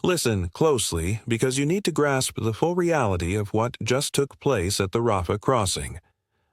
Listen closely because you need to grasp the full reality of what just took place at the Rafah crossing.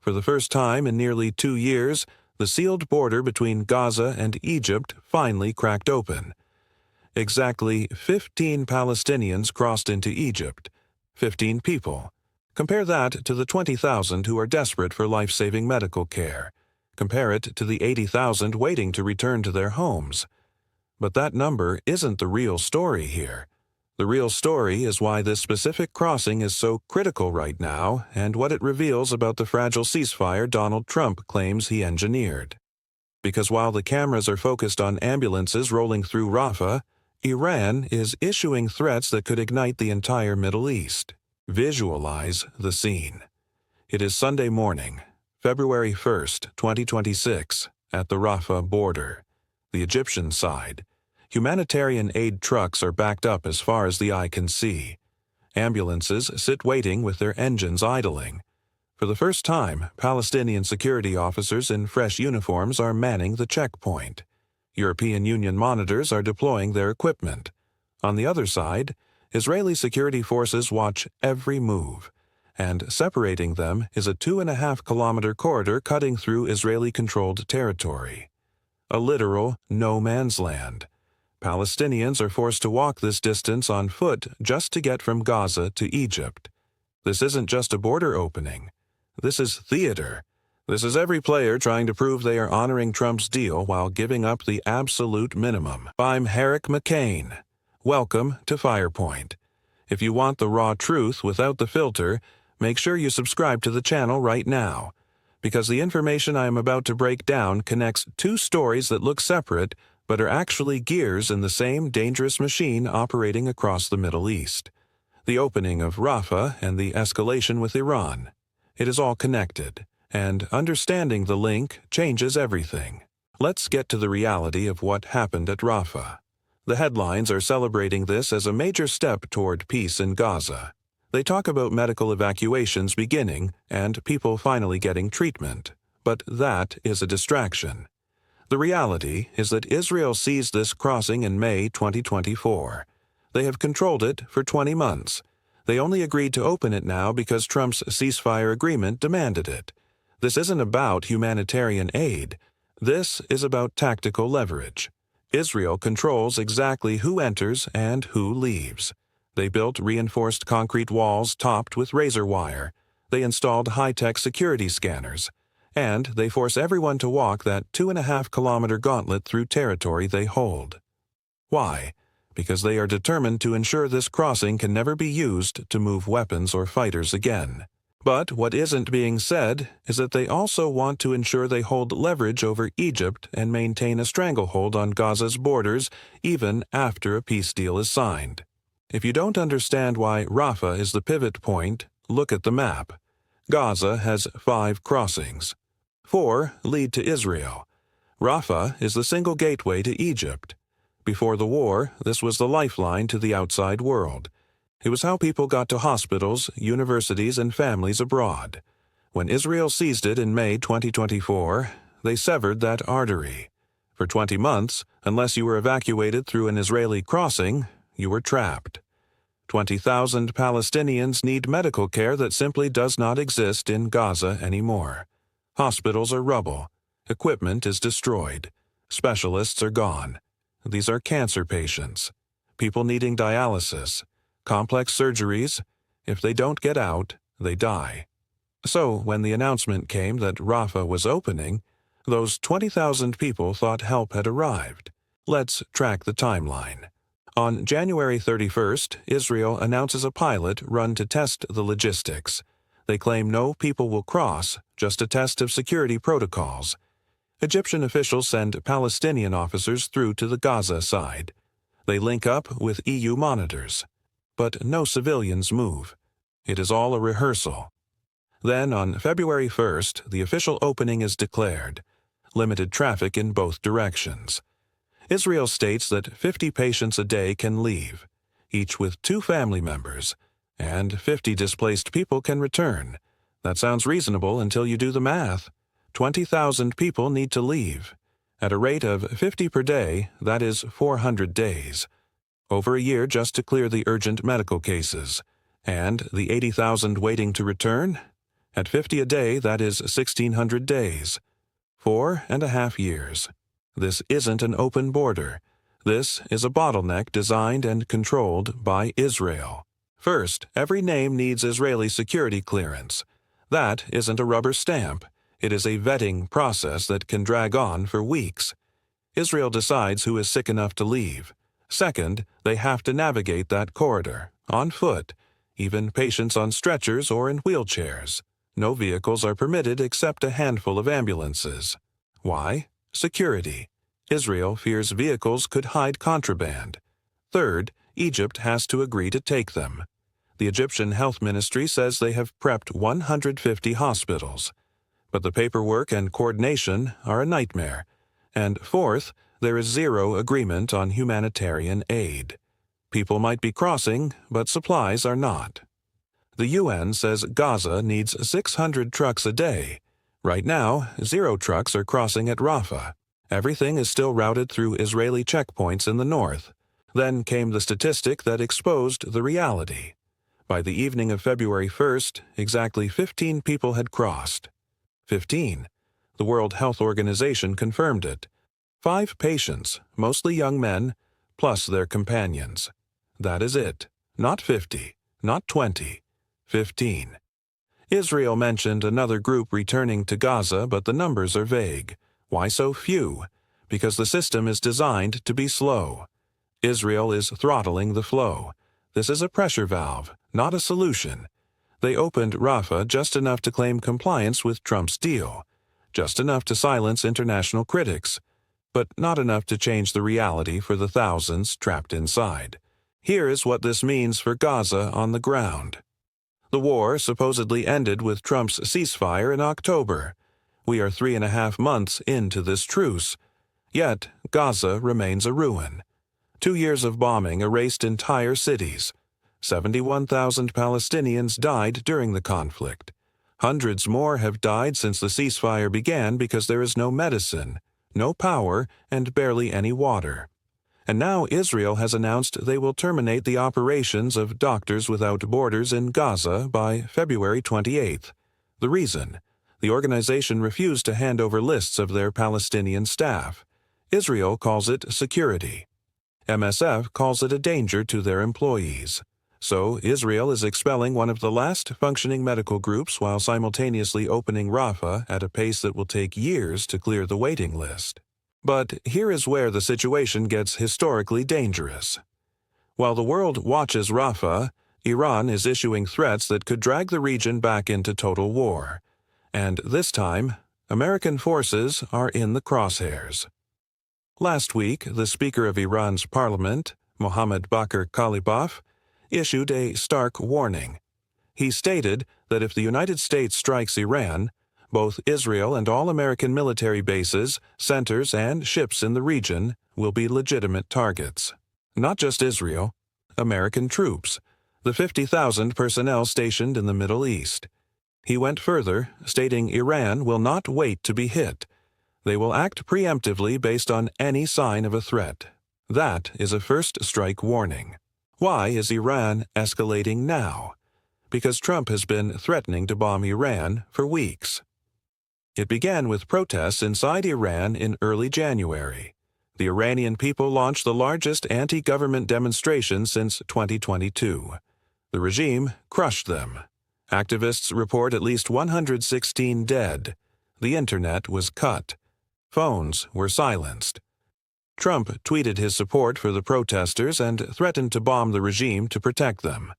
For the first time in nearly 2 years, the sealed border between Gaza and Egypt finally cracked open. Exactly 15 Palestinians crossed into Egypt. 15 people. Compare that to the 20,000 who are desperate for life-saving medical care. Compare it to the 80,000 waiting to return to their homes. But that number isn't the real story here. The real story is why this specific crossing is so critical right now and what it reveals about the fragile ceasefire Donald Trump claims he engineered. Because while the cameras are focused on ambulances rolling through Rafah, Iran is issuing threats that could ignite the entire Middle East. Visualize the scene. It is Sunday morning, February 1st, 2026, at the Rafah border. The Egyptian side. Humanitarian aid trucks are backed up as far as the eye can see. Ambulances sit waiting with their engines idling. For the first time, Palestinian security officers in fresh uniforms are manning the checkpoint. European Union monitors are deploying their equipment. On the other side, Israeli security forces watch every move, and separating them is a 2.5-kilometer corridor cutting through Israeli-controlled territory. A literal no man's land. Palestinians are forced to walk this distance on foot just to get from Gaza to Egypt. This isn't just a border opening. This is theater. This is every player trying to prove they are honoring Trump's deal while giving up the absolute minimum. I'm Herrick McCain. Welcome to Firepoint. If you want the raw truth without the filter, make sure you subscribe to the channel right now, because the information I am about to break down connects two stories that look separate but are actually gears in the same dangerous machine operating across the Middle East. The opening of Rafah and the escalation with Iran. It is all connected, and understanding the link changes everything. Let's get to the reality of what happened at Rafah. The headlines are celebrating this as a major step toward peace in Gaza. They talk about medical evacuations beginning and people finally getting treatment, but that is a distraction. The reality is that Israel seized this crossing in May 2024. They have controlled it for 20 months. They only agreed to open it now because Trump's ceasefire agreement demanded it. This isn't about humanitarian aid. This is about tactical leverage. Israel controls exactly who enters and who leaves. They built reinforced concrete walls topped with razor wire. They installed high-tech security scanners. And they force everyone to walk that 2.5-kilometer gauntlet through territory they hold. Why? Because they are determined to ensure this crossing can never be used to move weapons or fighters again. But what isn't being said is that they also want to ensure they hold leverage over Egypt and maintain a stranglehold on Gaza's borders even after a peace deal is signed. If you don't understand why Rafah is the pivot point, look at the map. Gaza has 5 crossings. 4 lead to Israel. Rafah is the single gateway to Egypt. Before the war, this was the lifeline to the outside world. It was how people got to hospitals, universities, and families abroad. When Israel seized it in May 2024, they severed that artery. For 20 months, unless you were evacuated through an Israeli crossing, you were trapped. 20,000 Palestinians need medical care that simply does not exist in Gaza anymore. Hospitals are rubble. Equipment is destroyed. Specialists are gone. These are cancer patients, people needing dialysis, complex surgeries. If they don't get out, they die. So, when the announcement came that Rafah was opening, those 20,000 people thought help had arrived. Let's track the timeline. On January 31st, Israel announces a pilot run to test the logistics. They claim no people will cross, just a test of security protocols. Egyptian officials send Palestinian officers through to the Gaza side. They link up with EU monitors. But no civilians move. It is all a rehearsal. Then, on February 1st, the official opening is declared. Limited traffic in both directions. Israel states that 50 patients a day can leave, each with 2 family members, and 50 displaced people can return. That sounds reasonable until you do the math. 20,000 people need to leave. At a rate of 50 per day, that is 400 days. over a year just to clear the urgent medical cases. And the 80,000 waiting to return? At 50 a day, that is 1,600 days. 4.5 years. This isn't an open border. This is a bottleneck designed and controlled by Israel. First, every name needs Israeli security clearance. That isn't a rubber stamp. It is a vetting process that can drag on for weeks. Israel decides who is sick enough to leave. Second, they have to navigate that corridor, on foot, even patients on stretchers or in wheelchairs. No vehicles are permitted except a handful of ambulances. Why? Security. Israel fears vehicles could hide contraband. Third, Egypt has to agree to take them. The Egyptian Health Ministry says they have prepped 150 hospitals. But the paperwork and coordination are a nightmare. And fourth, there is zero agreement on humanitarian aid. People might be crossing, but supplies are not. The UN says Gaza needs 600 trucks a day. Right now, 0 trucks are crossing at Rafah. Everything is still routed through Israeli checkpoints in the north. Then came the statistic that exposed the reality. By the evening of February 1st, exactly 15 people had crossed. 15. The World Health Organization confirmed it. 5 patients, mostly young men, plus their companions. That is it. Not 50, not 20. 15. Israel mentioned another group returning to Gaza, but the numbers are vague. Why so few? Because the system is designed to be slow. Israel is throttling the flow. This is a pressure valve, not a solution. They opened Rafah just enough to claim compliance with Trump's deal, just enough to silence international critics, but not enough to change the reality for the thousands trapped inside. Here is what this means for Gaza on the ground. The war supposedly ended with Trump's ceasefire in October. We are 3.5 months into this truce. Yet, Gaza remains a ruin. 2 years of bombing erased entire cities. 71,000 Palestinians died during the conflict. Hundreds more have died since the ceasefire began because there is no medicine, no power, and barely any water. And now Israel has announced they will terminate the operations of Doctors Without Borders in Gaza by February 28th. The reason? The organization refused to hand over lists of their Palestinian staff. Israel calls it security. MSF calls it a danger to their employees. So Israel is expelling one of the last functioning medical groups while simultaneously opening Rafah at a pace that will take years to clear the waiting list. But here is where the situation gets historically dangerous. While the world watches Rafah, Iran is issuing threats that could drag the region back into total war. And this time, American forces are in the crosshairs. Last week, the Speaker of Iran's parliament, Mohammad Bakr Kalibaf, issued a stark warning. He stated that if the United States strikes Iran, both Israel and all American military bases, centers, and ships in the region will be legitimate targets. Not just Israel, American troops, the 50,000 personnel stationed in the Middle East. He went further, stating Iran will not wait to be hit. They will act preemptively based on any sign of a threat. That is a first strike warning. Why is Iran escalating now? Because Trump has been threatening to bomb Iran for weeks. It began with protests inside Iran in early January. The Iranian people launched the largest anti-government demonstration since 2022. The regime crushed them. Activists report at least 116 dead. The internet was cut. Phones were silenced. Trump tweeted his support for the protesters and threatened to bomb the regime to protect them.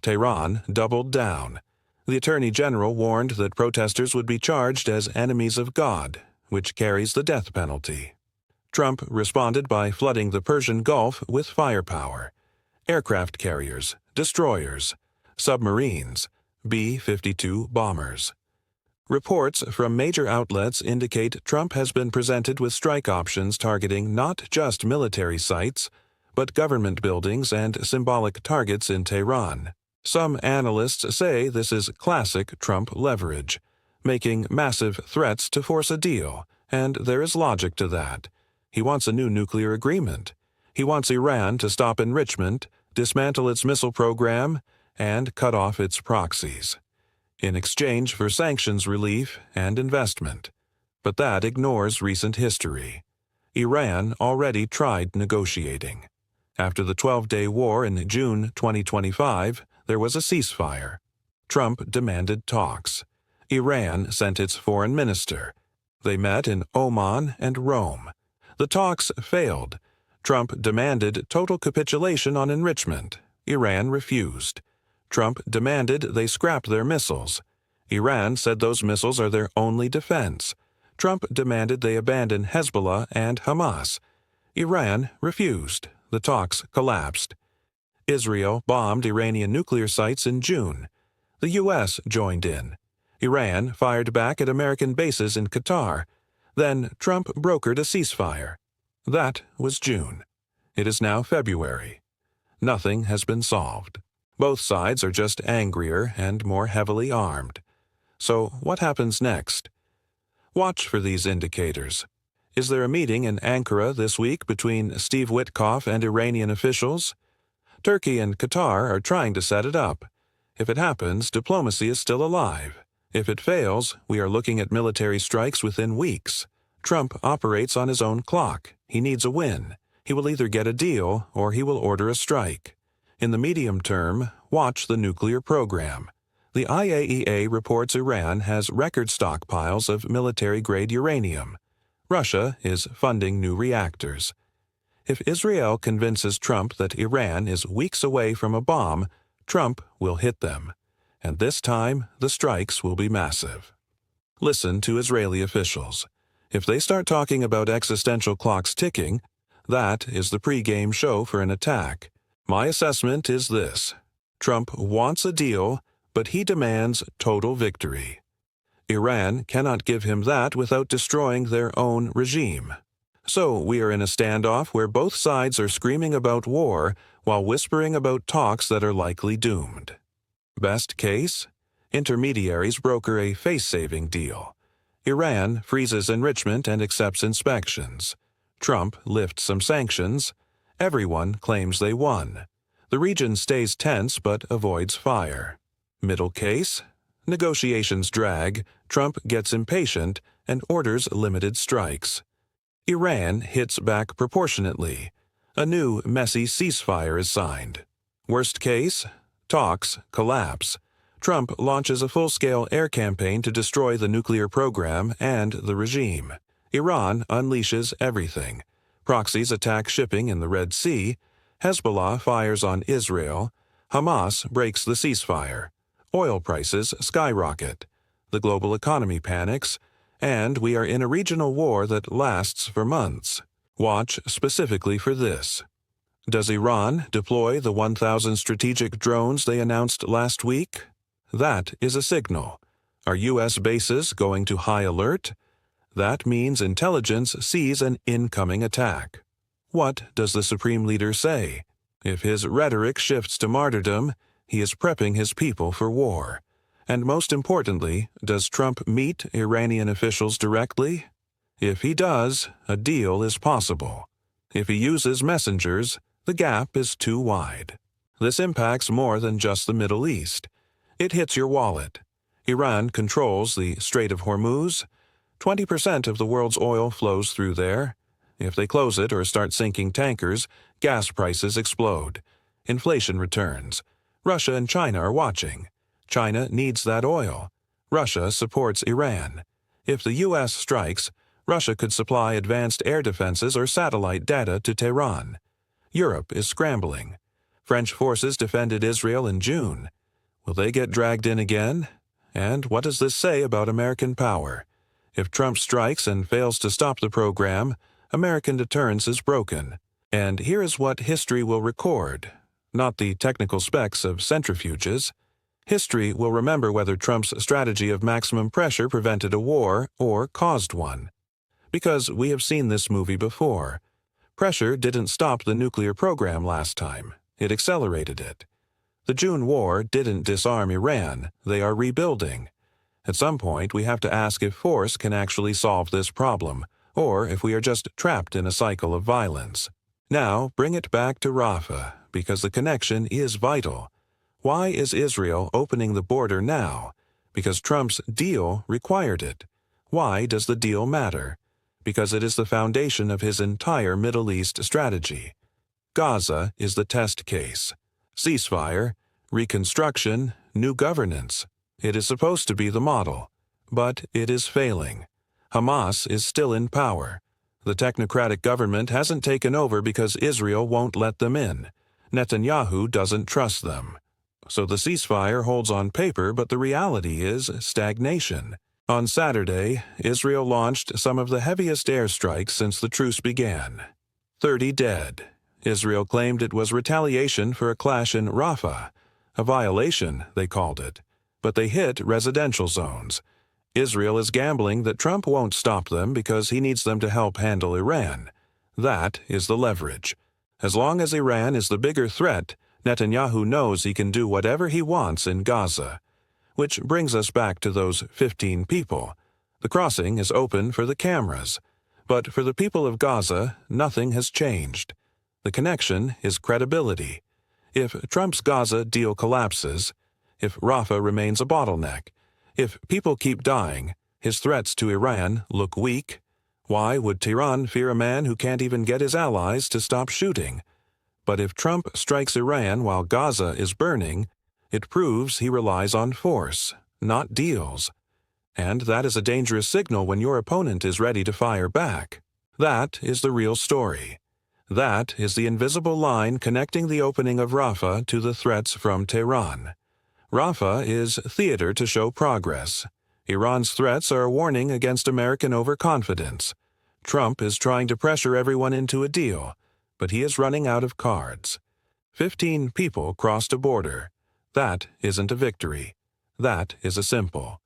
Tehran doubled down. The Attorney General warned that protesters would be charged as enemies of God, which carries the death penalty. Trump responded by flooding the Persian Gulf with firepower. Aircraft carriers, destroyers, submarines, B-52 bombers. Reports from major outlets indicate Trump has been presented with strike options targeting not just military sites, but government buildings and symbolic targets in Tehran. Some analysts say this is classic Trump leverage, making massive threats to force a deal, and there is logic to that. He wants a new nuclear agreement. He wants Iran to stop enrichment, dismantle its missile program, and cut off its proxies, in exchange for sanctions relief and investment. But that ignores recent history. Iran already tried negotiating. After the 12-day war in June 2025, there was a ceasefire. Trump demanded talks. Iran sent its foreign minister. They met in Oman and Rome. The talks failed. Trump demanded total capitulation on enrichment. Iran refused. Trump demanded they scrap their missiles. Iran said those missiles are their only defense. Trump demanded they abandon Hezbollah and Hamas. Iran refused. The talks collapsed. Israel bombed Iranian nuclear sites in June. The U.S. joined in. Iran fired back at American bases in Qatar. Then Trump brokered a ceasefire. That was June. It is now February. Nothing has been solved. Both sides are just angrier and more heavily armed. So what happens next? Watch for these indicators. Is there a meeting in Ankara this week between Steve Witkoff and Iranian officials? Turkey and Qatar are trying to set it up. If it happens, diplomacy is still alive. If it fails, we are looking at military strikes within weeks. Trump operates on his own clock. He needs a win. He will either get a deal or he will order a strike. In the medium term, watch the nuclear program. The IAEA reports Iran has record stockpiles of military-grade uranium. Russia is funding new reactors. If Israel convinces Trump that Iran is weeks away from a bomb, Trump will hit them. And this time, the strikes will be massive. Listen to Israeli officials. If they start talking about existential clocks ticking, that is the pre-game show for an attack. My assessment is this: Trump wants a deal, but he demands total victory. Iran cannot give him that without destroying their own regime. So we are in a standoff where both sides are screaming about war while whispering about talks that are likely doomed. Best case? Intermediaries broker a face-saving deal. Iran freezes enrichment and accepts inspections. Trump lifts some sanctions. Everyone claims they won. The region stays tense but avoids fire. Middle case? Negotiations drag, Trump gets impatient, and orders limited strikes. Iran hits back proportionately. A new, messy ceasefire is signed. Worst case? Talks collapse. Trump launches a full-scale air campaign to destroy the nuclear program and the regime. Iran unleashes everything. Proxies attack shipping in the Red Sea. Hezbollah fires on Israel. Hamas breaks the ceasefire. Oil prices skyrocket. The global economy panics. And we are in a regional war that lasts for months. Watch specifically for this. Does Iran deploy the 1,000 strategic drones they announced last week? That is a signal. Are U.S. bases going to high alert? That means intelligence sees an incoming attack. What does the Supreme Leader say? If his rhetoric shifts to martyrdom, he is prepping his people for war. And most importantly, does Trump meet Iranian officials directly? If he does, a deal is possible. If he uses messengers, the gap is too wide. This impacts more than just the Middle East. It hits your wallet. Iran controls the Strait of Hormuz. 20% of the world's oil flows through there. If they close it or start sinking tankers, gas prices explode. Inflation returns. Russia and China are watching. China needs that oil. Russia supports Iran. If the U.S. strikes, Russia could supply advanced air defenses or satellite data to Tehran. Europe is scrambling. French forces defended Israel in June. Will they get dragged in again? And what does this say about American power? If Trump strikes and fails to stop the program, American deterrence is broken. And here is what history will record, not the technical specs of centrifuges. History will remember whether Trump's strategy of maximum pressure prevented a war or caused one. Because we have seen this movie before. Pressure didn't stop the nuclear program last time. It accelerated it. The June war didn't disarm Iran. They are rebuilding. At some point, we have to ask if force can actually solve this problem, or if we are just trapped in a cycle of violence. Now bring it back to Rafah, because the connection is vital. Why is Israel opening the border now? Because Trump's deal required it. Why does the deal matter? Because it is the foundation of his entire Middle East strategy. Gaza is the test case. Ceasefire, reconstruction, new governance. It is supposed to be the model, but it is failing. Hamas is still in power. The technocratic government hasn't taken over because Israel won't let them in. Netanyahu doesn't trust them. So the ceasefire holds on paper, but the reality is stagnation. On Saturday, Israel launched some of the heaviest airstrikes since the truce began. 30 dead. Israel claimed it was retaliation for a clash in Rafah. A violation, they called it. But they hit residential zones. Israel is gambling that Trump won't stop them because he needs them to help handle Iran. That is the leverage. As long as Iran is the bigger threat, Netanyahu knows he can do whatever he wants in Gaza. Which brings us back to those 15 people. The crossing is open for the cameras. But for the people of Gaza, nothing has changed. The connection is credibility. If Trump's Gaza deal collapses, if Rafah remains a bottleneck, if people keep dying, his threats to Iran look weak. Why would Tehran fear a man who can't even get his allies to stop shooting? But if Trump strikes Iran while Gaza is burning, it proves he relies on force, not deals. And that is a dangerous signal when your opponent is ready to fire back. That is the real story. That is the invisible line connecting the opening of Rafah to the threats from Tehran. Rafah is theater to show progress. Iran's threats are a warning against American overconfidence. Trump is trying to pressure everyone into a deal, but he is running out of cards. 15 people crossed a border. That isn't a victory. That is a symbol.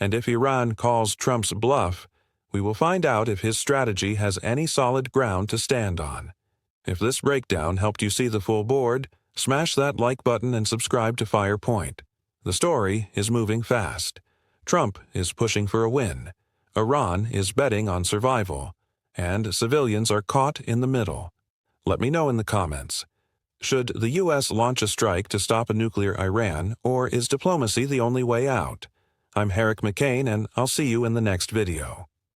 And if Iran calls Trump's bluff, we will find out if his strategy has any solid ground to stand on. If this breakdown helped you see the full board, smash that like button and subscribe to Firepoint. The story is moving fast. Trump is pushing for a win. Iran is betting on survival. And civilians are caught in the middle. Let me know in the comments. Should the U.S. launch a strike to stop a nuclear Iran, or is diplomacy the only way out? I'm Herrick McCain, and I'll see you in the next video.